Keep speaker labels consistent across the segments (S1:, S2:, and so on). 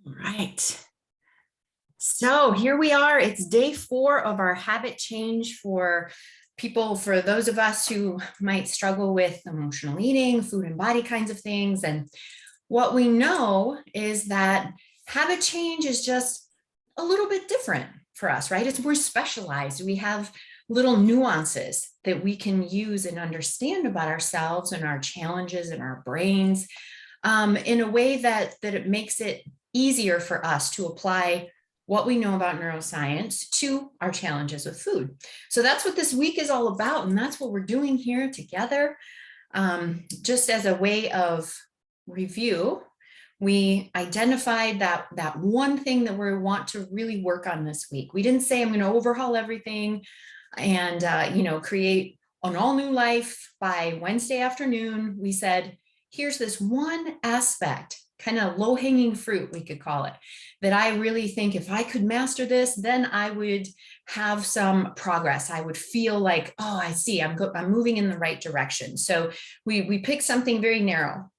S1: Right. So here we are. It's day 4 of our habit change for people, for those of us who might struggle with emotional eating, food and body kinds of things. And what we know is that habit change is just a little bit different for us, right? It's more specialized. We have little nuances that we can use and understand about ourselves and our challenges and our brains in a way that it makes it easier for us to apply what we know about neuroscience to our challenges with food. So that's what this week is all about. And that's what we're doing here together. Just as a way of review, we identified that one thing that we want to really work on this week. We didn't say I'm going to overhaul everything and create an all new life by Wednesday afternoon. We said, here's this one aspect, kind of low hanging fruit, we could call it, that I really think if I could master this, then I would have some progress. I would feel like, oh, I see, I'm moving in the right direction. So we picked something very narrow.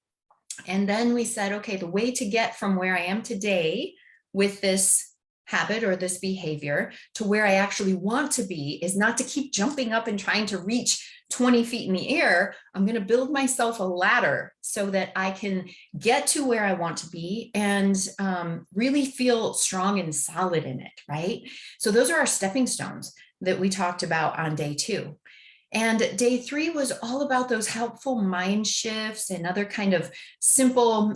S1: And then we said, okay, the way to get from where I am today with this habit or this behavior to where I actually want to be is not to keep jumping up and trying to reach 20 feet in the air. I'm going to build myself a ladder so that I can get to where I want to be and really feel strong and solid in it, right? So those are our stepping stones that we talked about on day 2. And day 3 was all about those helpful mind shifts and other kind of simple,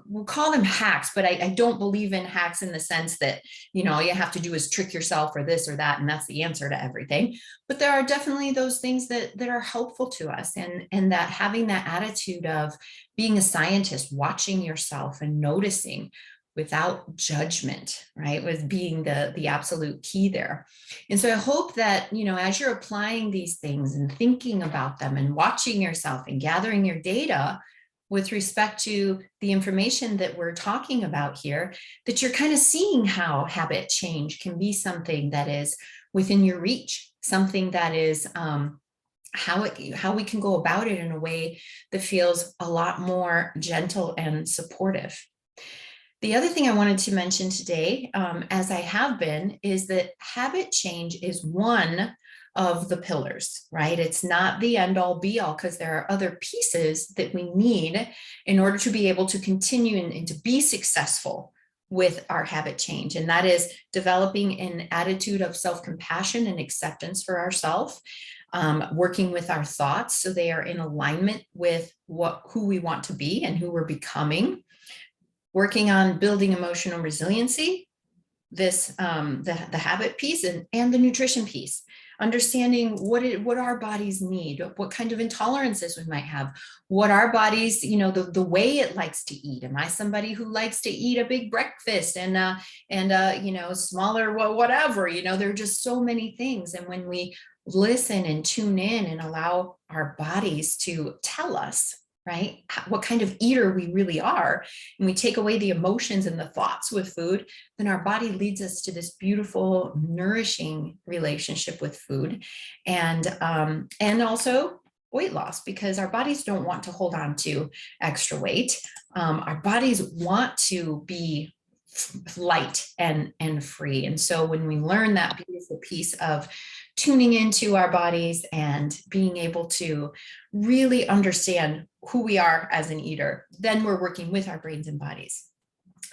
S1: we'll call them hacks, but I don't believe in hacks in the sense that, all you have to do is trick yourself or this or that, and that's the answer to everything. But there are definitely those things that are helpful to us, and that having that attitude of being a scientist, watching yourself and noticing without judgment, right, was being the absolute key there. And so I hope that, as you're applying these things and thinking about them and watching yourself and gathering your data with respect to the information that we're talking about here, that you're kind of seeing how habit change can be something that is within your reach, something that is how we can go about it in a way that feels a lot more gentle and supportive. The other thing I wanted to mention today, as I have been, is that habit change is one of the pillars, right? It's not the end all be all, because there are other pieces that we need in order to be able to continue and to be successful with our habit change. And that is developing an attitude of self-compassion and acceptance for ourselves, working with our thoughts so they are in alignment with who we want to be and who we're becoming. Working on building emotional resiliency, this the habit piece and the nutrition piece, understanding what our bodies need, what kind of intolerances we might have, what our bodies, the way it likes to eat. Am I somebody who likes to eat a big breakfast and smaller whatever? There are just so many things, and when we listen and tune in and allow our bodies to tell us, right, what kind of eater we really are, and we take away the emotions and the thoughts with food, then our body leads us to this beautiful, nourishing relationship with food, and also weight loss, because our bodies don't want to hold on to extra weight. Our bodies want to be light and free. And so when we learn that beautiful piece of tuning into our bodies and being able to really understand who we are as an eater, then we're working with our brains and bodies.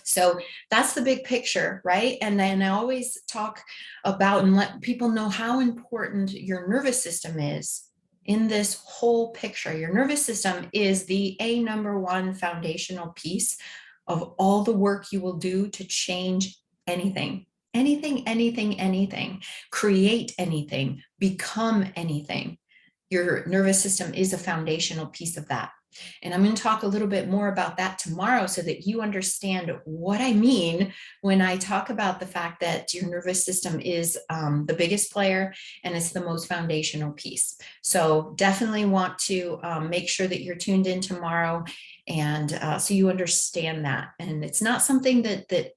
S1: So that's the big picture, right? And then I always talk about and let people know how important your nervous system is in this whole picture. Your nervous system is the number one foundational piece of all the work you will do to change anything, create anything, become anything. Your nervous system is a foundational piece of that. And I'm going to talk a little bit more about that tomorrow so that you understand what I mean when I talk about the fact that your nervous system is the biggest player and it's the most foundational piece. So definitely want to make sure that you're tuned in tomorrow, and so you understand that. And it's not something that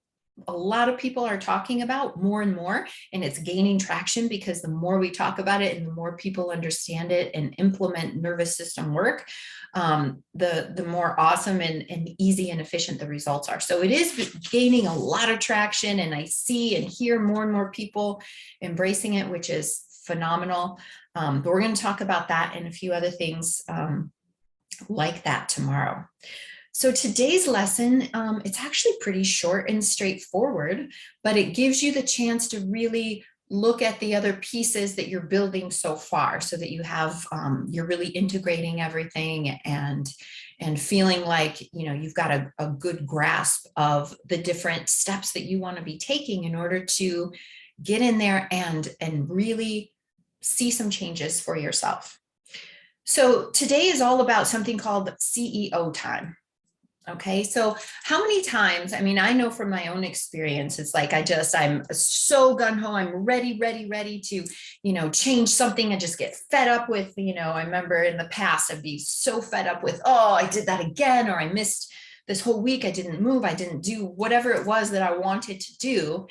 S1: a lot of people are talking about more and more, and it's gaining traction because the more we talk about it and the more people understand it and implement nervous system work, the more awesome and easy and efficient the results are. So it is gaining a lot of traction, and I see and hear more and more people embracing it, which is phenomenal. But we're going to talk about that and a few other things like that tomorrow. So today's lesson, it's actually pretty short and straightforward, but it gives you the chance to really look at the other pieces that you're building so far, so that you have, you're really integrating everything and feeling like, you know, you've got a good grasp of the different steps that you want to be taking in order to get in there and really see some changes for yourself. So today is all about something called CEO time. Okay, so how many times, I mean, I know from my own experience, it's like I'm so gung-ho, I'm ready to, you know, change something and just get fed up with, you know, I remember in the past, I'd be so fed up with, oh, I did that again, or I missed this whole week, I didn't move, I didn't do whatever it was that I wanted to do.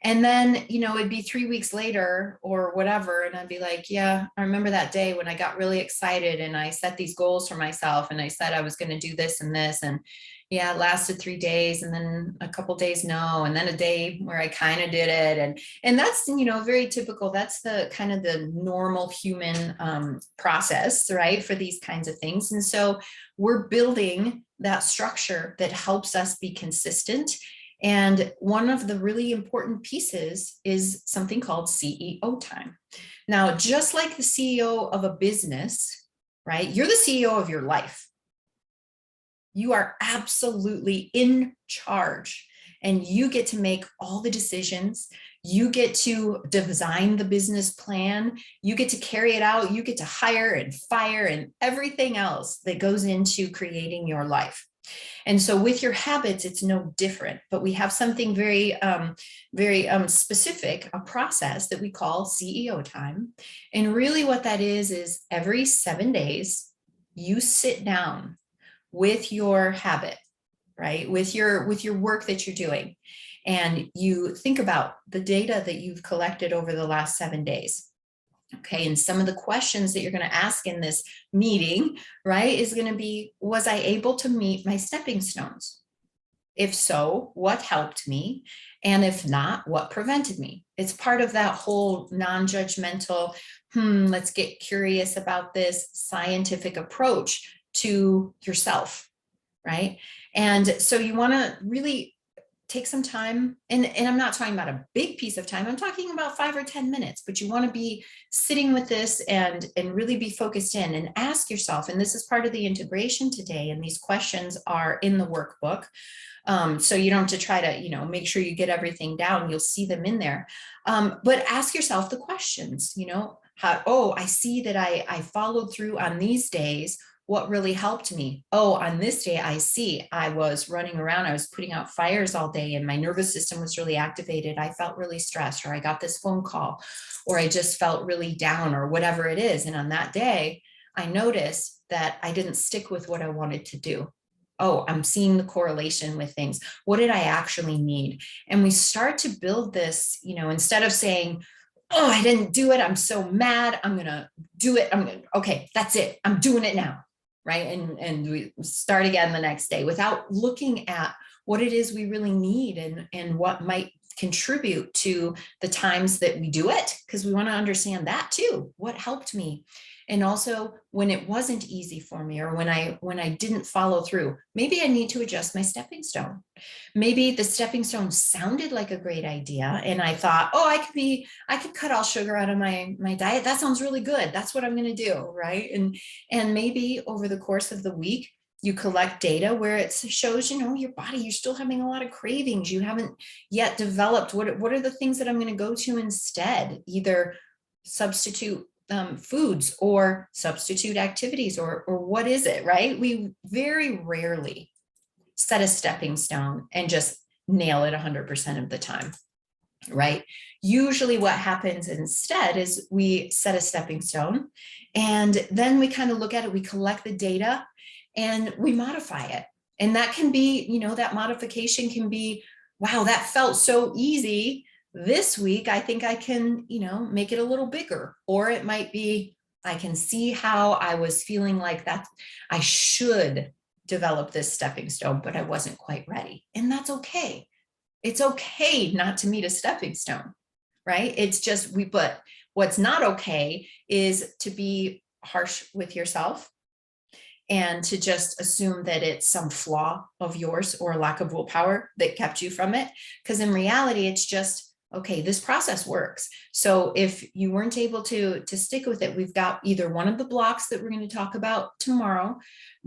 S1: And then, you know, it'd be 3 weeks later or whatever. And I'd be like, yeah, I remember that day when I got really excited and I set these goals for myself and I said I was going to do this and this. And yeah, it lasted 3 days and then a couple days, no. And then a day where I kind of did it. And that's, you know, very typical. That's the kind of the normal human process, right? For these kinds of things. And so we're building that structure that helps us be consistent. And one of the really important pieces is something called CEO time. Now, just like the CEO of a business, right? You're the CEO of your life. You are absolutely in charge and you get to make all the decisions. You get to design the business plan. You get to carry it out. You get to hire and fire and everything else that goes into creating your life. And so with your habits, it's no different, but we have something very, very specific, a process that we call CEO time. And really what that is every 7 days, you sit down with your habit, right? With your work that you're doing. And you think about the data that you've collected over the last 7 days. Okay, and some of the questions that you're going to ask in this meeting, right, is going to be, was I able to meet my stepping stones? If so, what helped me? And if not, what prevented me? It's part of that whole non-judgmental, let's get curious about this scientific approach to yourself, right? And so you want to really take some time, and I'm not talking about a big piece of time, I'm talking about 5 or 10 minutes, but you want to be sitting with this and really be focused in and ask yourself, and this is part of the integration today, and these questions are in the workbook. So you don't have to try to, you know, make sure you get everything down, you'll see them in there. But ask yourself the questions, you know, I see that I followed through on these days. What really helped me? Oh, on this day, I see I was running around, I was putting out fires all day and my nervous system was really activated. I felt really stressed, or I got this phone call, or I just felt really down, or whatever it is. And on that day, I noticed that I didn't stick with what I wanted to do. Oh, I'm seeing the correlation with things. What did I actually need? And we start to build this, you know, instead of saying, oh, I didn't do it, I'm so mad, I'm going to do it. Okay, that's it. I'm doing it now. Right. And we start again the next day without looking at what it is we really need and what might contribute to the times that we do it, because we want to understand that too. What helped me? And also when it wasn't easy for me, or when I didn't follow through, maybe I need to adjust my stepping stone. Maybe the stepping stone sounded like a great idea. And I thought, oh, I could cut all sugar out of my diet. That sounds really good. That's what I'm going to do. Right. And maybe over the course of the week, you collect data where it shows, you know, your body, you're still having a lot of cravings. You haven't yet developed. What are the things that I'm going to go to instead? Either substitute foods or substitute activities, or what is it, right? We very rarely set a stepping stone and just nail it 100% of the time, right? Usually what happens instead is we set a stepping stone and then we kind of look at it, we collect the data, and we modify it. And that can be, you know, that modification can be wow, that felt so easy. This week, I think I can, make it a little bigger. Or it might be, I can see how I was feeling like that I should develop this stepping stone, but I wasn't quite ready. And that's okay. It's okay not to meet a stepping stone, right? It's just but what's not okay is to be harsh with yourself and to just assume that it's some flaw of yours or lack of willpower that kept you from it. Because in reality, it's just, okay, this process works. So if you weren't able to stick with it, we've got either one of the blocks that we're going to talk about tomorrow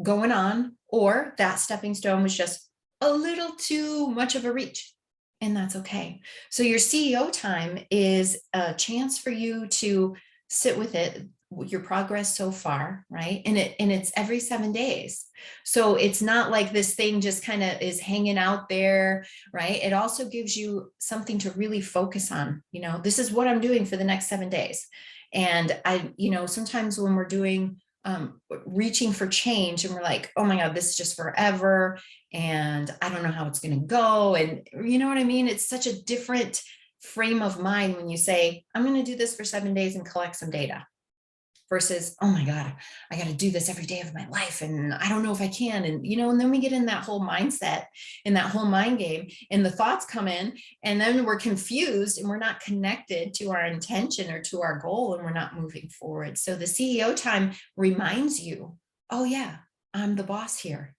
S1: going on, or that stepping stone was just a little too much of a reach. And that's okay. So your CEO time is a chance for you to sit with it, your progress so far, right? And it's every 7 days. So it's not like this thing just kind of is hanging out there, right? It also gives you something to really focus on. This is what I'm doing for the next 7 days. And sometimes when we're doing reaching for change and we're like, oh my God, this is just forever. And I don't know how it's going to go. And you know what I mean? It's such a different frame of mind when you say, I'm going to do this for 7 days and collect some data, versus, oh my God, I got to do this every day of my life. And I don't know if I can. And, and then we get in that whole mindset, in that whole mind game, and the thoughts come in, and then we're confused and we're not connected to our intention or to our goal, and we're not moving forward. So the CEO time reminds you, oh yeah, I'm the boss here.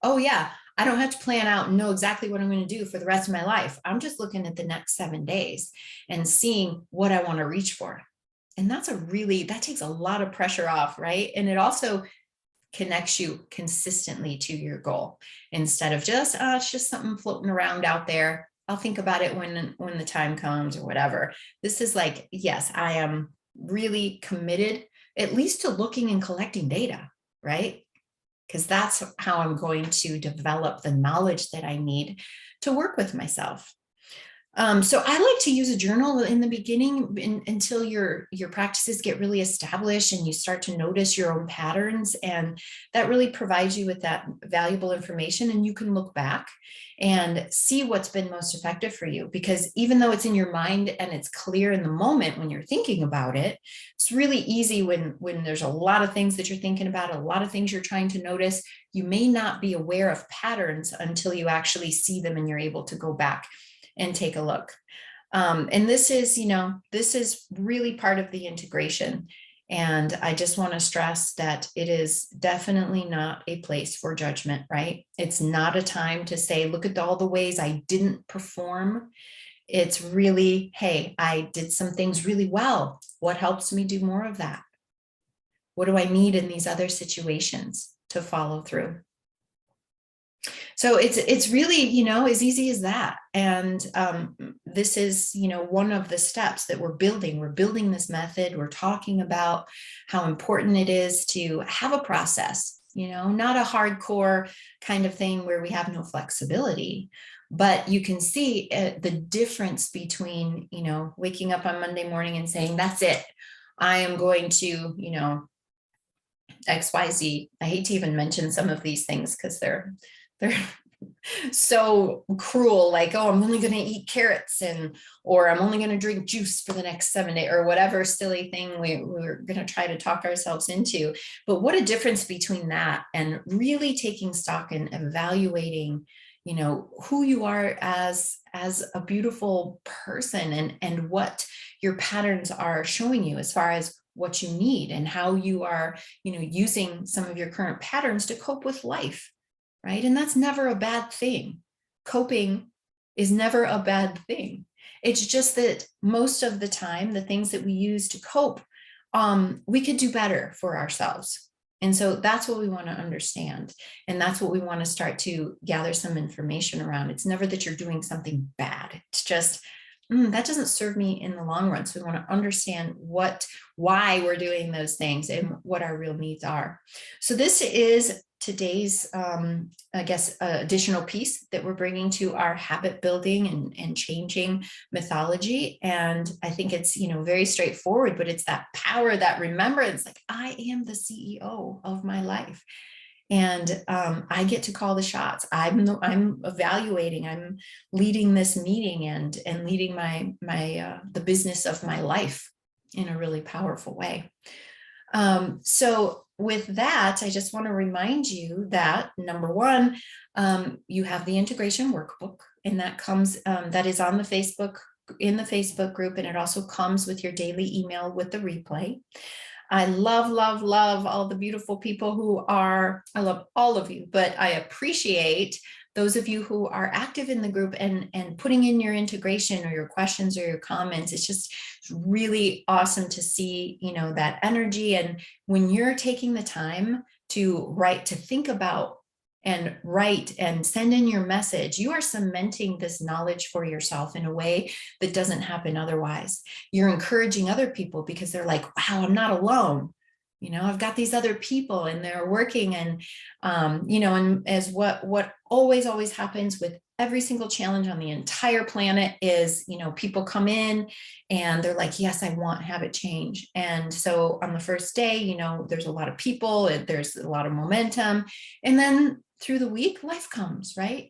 S1: Oh yeah, I don't have to plan out and know exactly what I'm going to do for the rest of my life. I'm just looking at the next 7 days and seeing what I want to reach for. And that takes a lot of pressure off, right? And it also connects you consistently to your goal, instead of just, it's just something floating around out there. I'll think about it when the time comes or whatever. This is like, yes, I am really committed, at least to looking and collecting data, right? Because that's how I'm going to develop the knowledge that I need to work with myself. So I like to use a journal in the beginning until your practices get really established and you start to notice your own patterns, and that really provides you with that valuable information, and you can look back and see what's been most effective for you. Because even though it's in your mind and it's clear in the moment when you're thinking about it, it's really easy when there's a lot of things that you're thinking about, a lot of things you're trying to notice, you may not be aware of patterns until you actually see them and you're able to go back and take a look. And this is really part of the integration. And I just want to stress that it is definitely not a place for judgment, right? It's not a time to say, look at all the ways I didn't perform. It's really, hey, I did some things really well. What helps me do more of that? What do I need in these other situations to follow through? So it's really, as easy as that. And this is, one of the steps that we're building. We're building this method. We're talking about how important it is to have a process, not a hardcore kind of thing where we have no flexibility. But you can see the difference between, waking up on Monday morning and saying, that's it. I am going to, XYZ. I hate to even mention some of these things because they're so cruel, like, oh, I'm only going to eat carrots or I'm only going to drink juice for the next 7 days, or whatever silly thing we're going to try to talk ourselves into. But what a difference between that and really taking stock and evaluating, who you are as a beautiful person, and what your patterns are showing you as far as what you need, and how you are, using some of your current patterns to cope with life. Right? And that's never a bad thing. Coping is never a bad thing. It's just that most of the time, the things that we use to cope, we could do better for ourselves. And so that's what we want to understand. And that's what we want to start to gather some information around. It's never that you're doing something bad. It's just, that doesn't serve me in the long run. So we want to understand why we're doing those things and what our real needs are. So this is today's, additional piece that we're bringing to our habit building and changing mythology. And I think it's, very straightforward, but it's that power, that remembrance, like, I am the CEO of my life. And I get to call the shots. I'm evaluating, I'm leading this meeting and leading the business of my life in a really powerful way. So with that, I just want to remind you that number one, you have the integration workbook, and that comes, that is on the Facebook, in the Facebook group, and it also comes with your daily email with the replay. I love, love, love all the beautiful people who are, I love all of you, but I appreciate those of you who are active in the group and putting in your integration or your questions or your comments. It's just really awesome to see, that energy. And when you're taking the time to write, to think about and write and send in your message, you are cementing this knowledge for yourself in a way that doesn't happen otherwise. You're encouraging other people because they're like, wow, I'm not alone. I've got these other people and they're working, and and as what always happens with every single challenge on the entire planet is, people come in and they're like, yes, I want habit change. And so on the first day, there's a lot of people, there's a lot of momentum. And then through the week, life comes, right?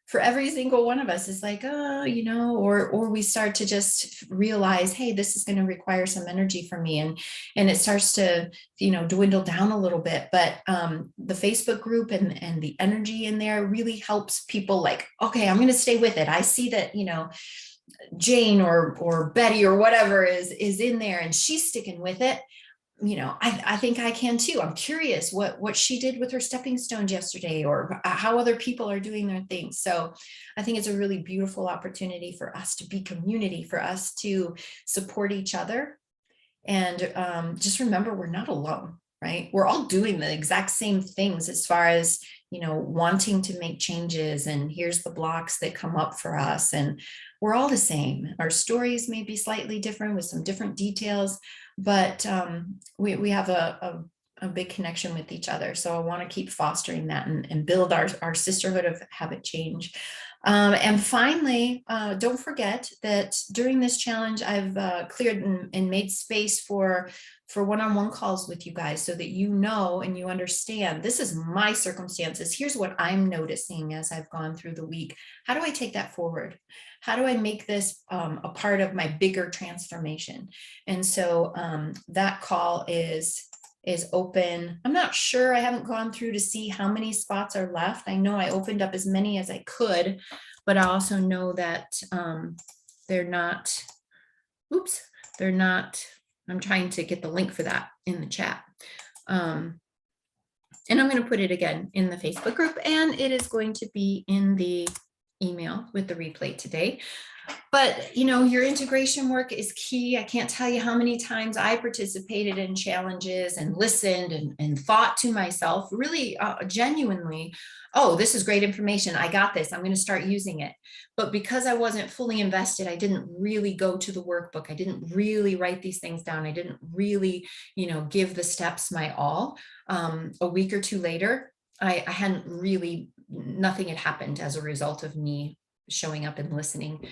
S1: For every single one of us, it's like, or we start to just realize, hey, this is going to require some energy from me. And it starts to, dwindle down a little bit. But the Facebook group and the energy in there really helps people like, okay, I'm going to stay with it. I see that, Jane or Betty or whatever is in there and she's sticking with it. I think I can too. I'm curious what she did with her stepping stones yesterday, or how other people are doing their things. So I think it's a really beautiful opportunity for us to be community, for us to support each other. And just remember, we're not alone, right? We're all doing the exact same things as far as, wanting to make changes. And here's the blocks that come up for us. And we're all the same. Our stories may be slightly different with some different details, but we have a big connection with each other. So I want to keep fostering that and build our sisterhood of habit change. And finally, don't forget that during this challenge, I've cleared and made space for one-on-one calls with you guys, so that and you understand, this is my circumstances. Here's what I'm noticing as I've gone through the week. How do I take that forward? How do I make this a part of my bigger transformation? And so that call is open. I'm not sure, I haven't gone through to see how many spots are left. I know I opened up as many as I could, but I also know that they're not, I'm trying to get the link for that in the chat. And I'm going to put it again in the Facebook group, and it is going to be in the email with the replay today. But, your integration work is key. I can't tell you how many times I participated in challenges and listened and thought to myself, really genuinely, oh, this is great information. I got this. I'm going to start using it. But because I wasn't fully invested, I didn't really go to the workbook. I didn't really write these things down. I didn't really, give the steps my all. A week or two later, I hadn't really, nothing had happened as a result of me showing up and listening.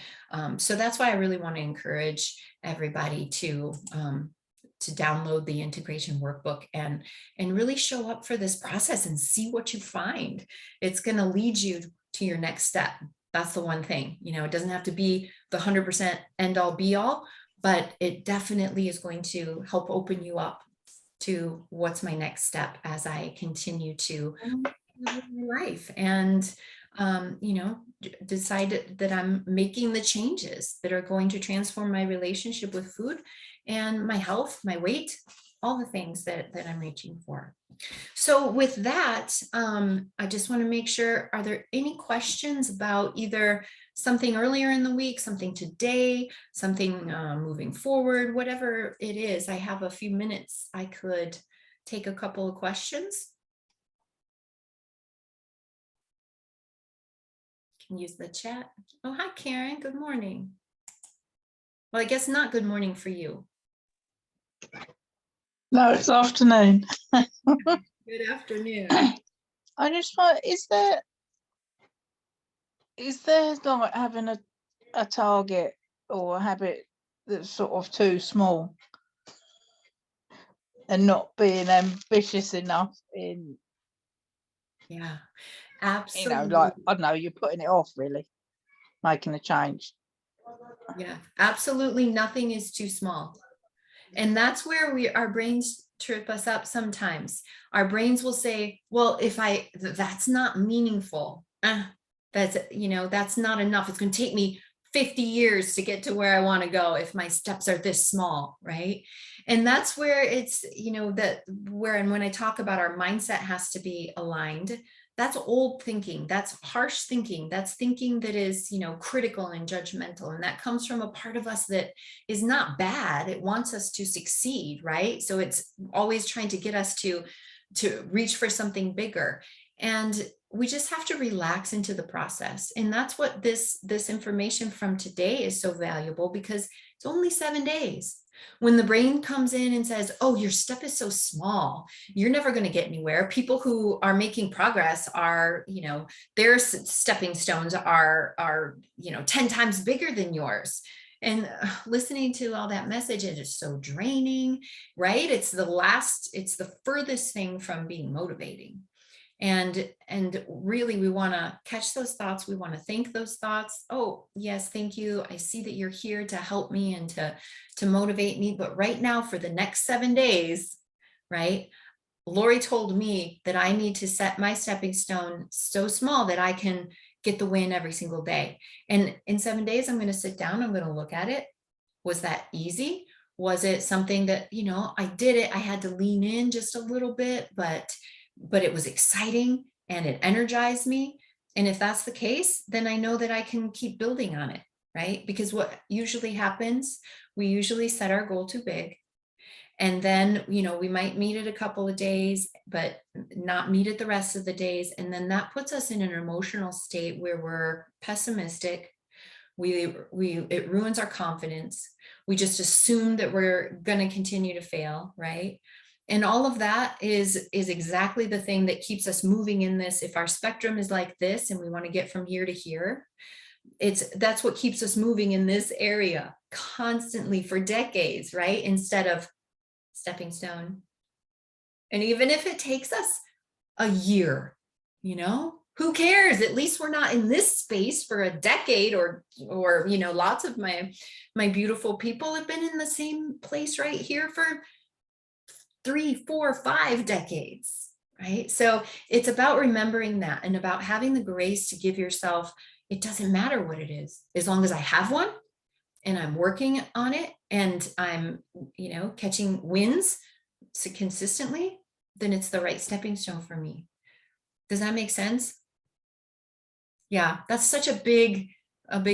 S1: So that's why I really want to encourage everybody to download the integration workbook and really show up for this process and see what you find. It's going to lead you to your next step. That's the one thing, it doesn't have to be the 100% end all be all, but it definitely is going to help open you up to what's my next step as I continue to live my life and decide that I'm making the changes that are going to transform my relationship with food and my health, my weight, all the things that I'm reaching for. So with that, I just want to make sure, are there any questions about either something earlier in the week, something today, something moving forward, whatever it is? I have a few minutes. I could take a couple of questions. Can use the chat. Oh, hi, Karen. Good morning. Well, I guess not good morning for you.
S2: No, it's afternoon.
S1: Good afternoon.
S2: I just want, is there like having a target or a habit that's sort of too small and not being ambitious enough in
S1: Yeah,
S2: You know, like,
S1: absolutely.
S2: I don't know, you're putting it off really, making a change.
S1: Yeah, absolutely nothing is too small. And that's where our brains trip us up sometimes. Our brains will say, well, if that's not meaningful. That's, that's not enough. It's going to take me 50 years to get to where I want to go if my steps are this small, right? And that's where it's, that where, and when I talk about our mindset has to be aligned, that's old thinking. That's harsh thinking. That's thinking that is, critical and judgmental. And that comes from a part of us that is not bad. It wants us to succeed, right? So it's always trying to get us to reach for something bigger. And we just have to relax into the process. And that's what this information from today is so valuable, because it's only 7 days. When the brain comes in and says, oh, your step is so small, you're never going to get anywhere. People who are making progress are, their stepping stones are 10 times bigger than yours. And listening to all that message, it is so draining, right? It's the furthest thing from being motivating. And really, we want to catch those thoughts. We want to think those thoughts. Oh, yes, thank you. I see that you're here to help me and to motivate me. But right now, for the next 7 days, right? Lori told me that I need to set my stepping stone so small that I can get the win every single day. And in 7 days, I'm going to sit down. I'm going to look at it. Was that easy? Was it something that, I did it, I had to lean in just a little bit, but it was exciting and it energized me? And if that's the case, then I know that I can keep building on it, right? Because what usually happens, we usually set our goal too big. And then, we might meet it a couple of days, but not meet it the rest of the days. And then that puts us in an emotional state where we're pessimistic. It ruins our confidence. We just assume that we're going to continue to fail, right? And all of that is exactly the thing that keeps us moving in this. If our spectrum is like this and we want to get from here to here, that's what keeps us moving in this area constantly for decades, right? Instead of stepping stone. And even if it takes us a year, who cares? At least we're not in this space for a decade, or lots of my beautiful people have been in the same place right here for 3, 4, 5 decades, right? So it's about remembering that and about having the grace to give yourself, it doesn't matter what it is, as long as I have one and I'm working on it and I'm, catching wins so consistently, then it's the right stepping stone for me. Does that make sense? Yeah, that's such a big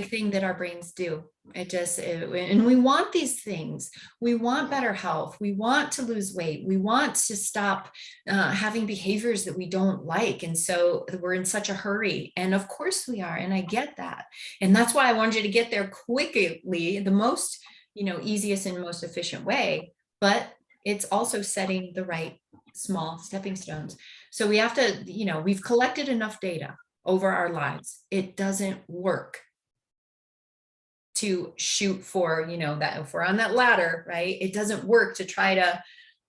S1: thing that our brains do. And we want these things. We want better health. We want to lose weight. We want to stop having behaviors that we don't like. And so we're in such a hurry. And of course we are. And I get that. And that's why I wanted you to get there quickly, the most, easiest and most efficient way. But it's also setting the right small stepping stones. So we have to, we've collected enough data over our lives. It doesn't work to shoot for, that if we're on that ladder, right? It doesn't work to try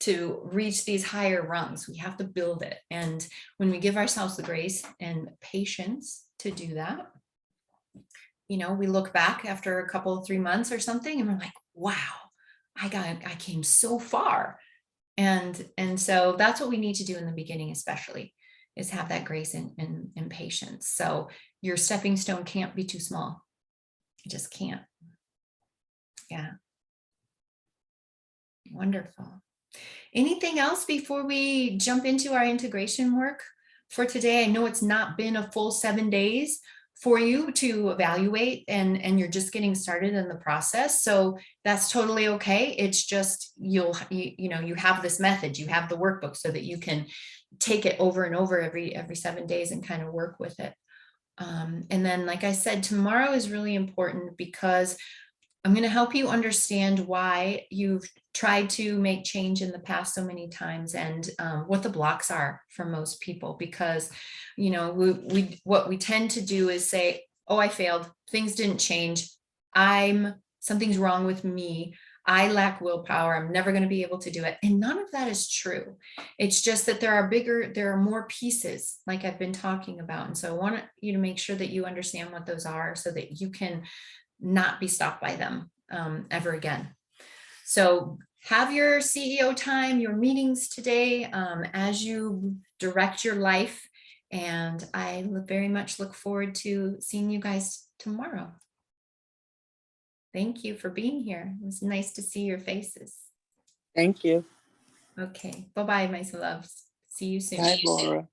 S1: to reach these higher rungs. We have to build it. And when we give ourselves the grace and patience to do that, we look back after a couple of 3 months or something and we're like, wow, I came so far. And so that's what we need to do in the beginning, especially, is have that grace and patience. So your stepping stone can't be too small. It just can't. Yeah. Wonderful. Anything else before we jump into our integration work for today? I know it's not been a full 7 days for you to evaluate, and you're just getting started in the process. So that's totally okay. It's just, you have this method, you have the workbook so that you can take it over and over every 7 days and kind of work with it. And then, like I said, tomorrow is really important because I'm going to help you understand why you've tried to make change in the past so many times, and what the blocks are for most people. Because, what we tend to do is say, oh, I failed. Things didn't change. Something's wrong with me. I lack willpower. I'm never going to be able to do it. And none of that is true. It's just that there are more pieces like I've been talking about. And so I want you to make sure that you understand what those are so that you can not be stopped by them ever again. So have your CEO time, your meetings today as you direct your life. And I very much look forward to seeing you guys tomorrow. Thank you for being here. It was nice to see your faces.
S3: Thank you.
S1: Okay. Bye-bye, my loves. See you soon.
S3: Bye, Laura.